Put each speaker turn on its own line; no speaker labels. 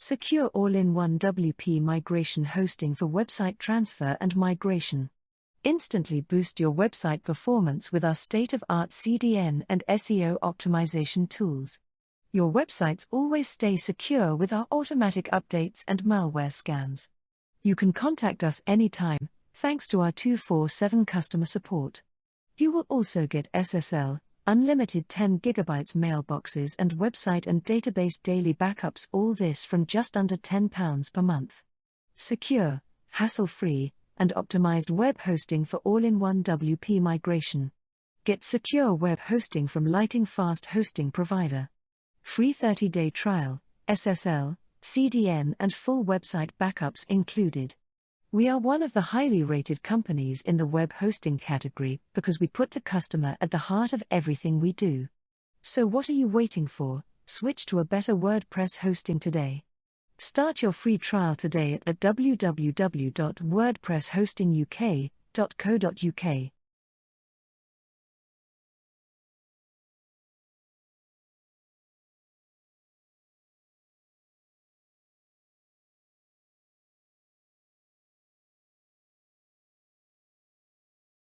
Secure all-in-one WP migration hosting for website transfer and migration. Instantly boost your website performance with our state-of-art CDN and SEO optimization tools. Your websites always stay secure with our automatic updates and malware scans. You can contact us anytime, thanks to our 24/7 customer support. You will also get SSL, unlimited 10 GB mailboxes and website and database daily backups, all this from just under £10 per month. Secure, hassle-free, and optimized web hosting for all-in-one WP migration. Get secure web hosting from Lighting Fast Hosting Provider. Free 30-day trial, SSL, CDN and full website backups included. We are one of the highly rated companies in the web hosting category because we put the customer at the heart of everything we do. So what are you waiting for? Switch to a better WordPress hosting today. Start your free trial today at www.wordpresshostinguk.co.uk.